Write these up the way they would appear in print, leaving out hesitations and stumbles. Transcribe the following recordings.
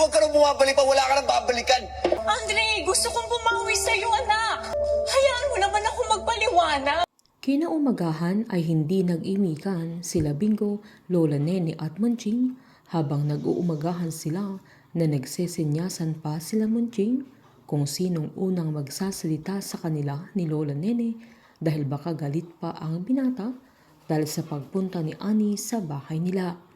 huwag ka nang bumabalik pa, wala ka nang babalikan. Andre, gusto kong bumawi sa'yo, anak. Hayaan mo naman ako magpaliwanag. Kinaumagahan ay hindi nag-imikan sila Bingo, Lola Nene at Munching habang nag-uumagahan sila na nagsesenyasan pa sila Munching kung sinong unang magsasalita sa kanila ni Lola Nene dahil baka galit pa ang binata dahil sa pagpunta ni Ani sa bahay nila.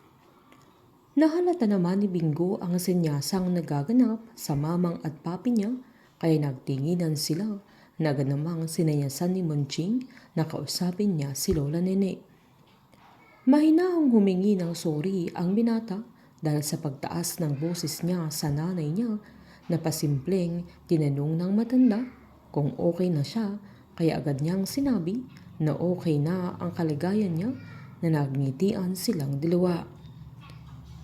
Nahalata naman ni Bingo ang senyasang nagaganap sa mamang at papi niya kaya nagtinginan sila na ganamang sinenyasan ni Munching na kausapin niya si Lola Nene. Mahinahong humingi ng sorry ang binata dahil sa pagtaas ng boses niya sa nanay niya na pasimpleng tinanong ng matanda kung okay na siya kaya agad niyang sinabi na okay na ang kaligayan niya na nagngitian silang dalawa.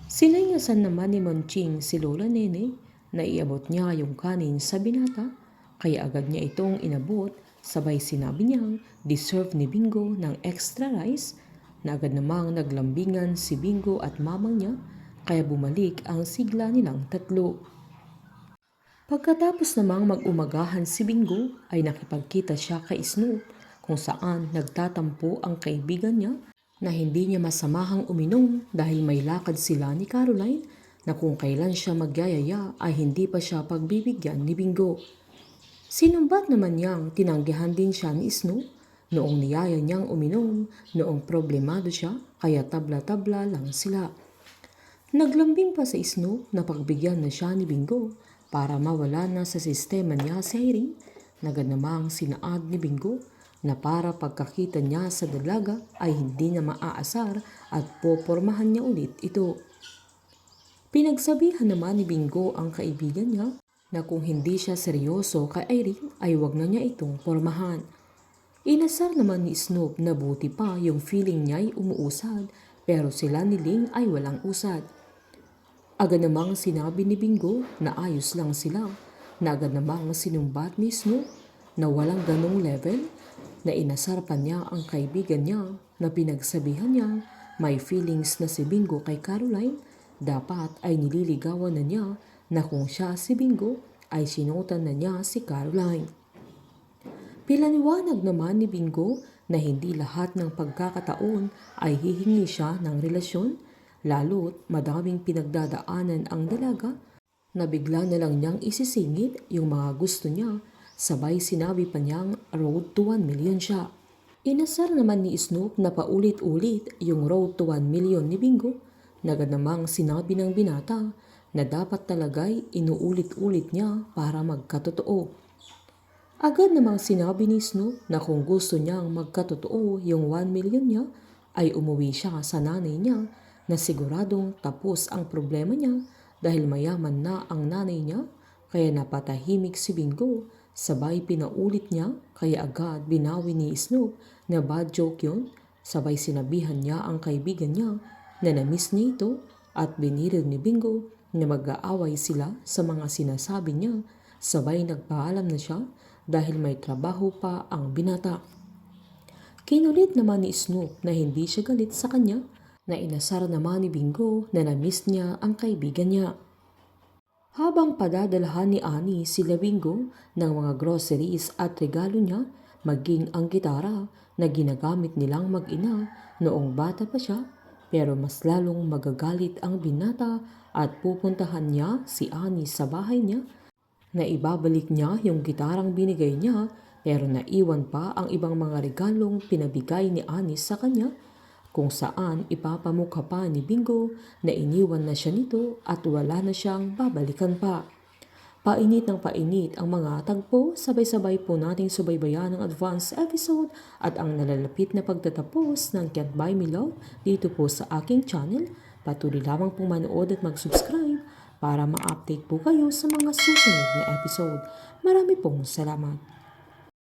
Sinenyasan naman ni Munching si Lola Nene na iabot niya yung kanin sa binata kaya agad niya itong inabot sabay sinabi niyang deserve ni Bingo ng extra rice na agad namang naglambingan si Bingo at mamang niya kaya bumalik ang sigla nilang tatlo. Pagkatapos namang mag-umagahan si Bingo ay nakipagkita siya kay Snoop kung saan nagtatampo ang kaibigan niya na hindi niya masamahang uminom dahil may lakad sila ni Caroline na kung kailan siya magyayaya ay hindi pa siya pagbibigyan ni Bingo. Sinumbat naman niyang tinanggihan din siya ni Snoop noong niyaya niyang uminom noong problemado siya kaya tabla-tabla lang sila. Naglambing pa sa Snoop na pagbigyan na siya ni Bingo para mawala na sa sistema niya si Irene na ganamang sinaad ni Bingo na para pagkakita niya sa dalaga ay hindi na maaasar at popormahan niya ulit ito. Pinagsabihan naman ni Bingo ang kaibigan niya na kung hindi siya seryoso kay Irene ay wag na niya itong pormahan. Inasar naman ni Snoop na buti pa yung feeling niya ay umuusad pero sila ni Ling ay walang usad. Agad namang sinabi ni Bingo na ayos lang sila na agad namang sinumbat ni Snoop na walang ganong level na inasar pa niya ang kaibigan niya na pinagsabihan niya may feelings na si Bingo kay Caroline dapat ay nililigawan na niya na kung siya si Bingo ay sinutan na niya si Caroline. Pilaniwanag naman ni Bingo na hindi lahat ng pagkakataon ay hihingi siya ng relasyon lalo't madaming pinagdadaanan ang dalaga na bigla na lang niyang isisingit yung mga gusto niya sabay sinabi pa niyang road to 1 million siya. Inasar naman ni Snoop na paulit-ulit yung road to 1 million ni Bingo na ganamang sinabi ng binata na dapat talaga'y inuulit-ulit niya para magkatotoo. Agad namang sinabi ni Snoop na kung gusto niyang magkatotoo yung 1 million niya ay umuwi siya sa nanay niya na siguradong tapos ang problema niya dahil mayaman na ang nanay niya kaya napatahimik si Bingo sabay pinaulit niya kaya agad binawi ni Snoop na bad joke yun sabay sinabihan niya ang kaibigan niya na na-miss niya ito at biniril ni Bingo na mag-aaway sila sa mga sinasabi niya sabay nagpaalam na siya dahil may trabaho pa ang binata. Kinulit naman ni Snoop na hindi siya galit sa kanya na inasar naman ni Bingo na na-miss niya ang kaibigan niya. Habang padadalahan ni Annie sila Bingo ng mga groceries at regalo niya maging ang gitara na ginagamit nilang mag-ina noong bata pa siya pero mas lalong magagalit ang binata at pupuntahan niya si Annie sa bahay niya na ibabalik niya yung gitarang binigay niya pero naiwan pa ang ibang mga regalong pinabigay ni Annie sa kanya kung saan ipapamukha pa ni Bingo na iniwan na siya nito at wala na siyang babalikan pa. Painit ng painit ang mga tagpo, sabay-sabay po nating subaybayan ang advance episode at ang nalalapit na pagtatapos ng Can't Buy Me Love dito po sa aking channel. Patuloy lamang pong manood at mag-subscribe para ma-update po kayo sa mga susunod na episode. Marami pong salamat.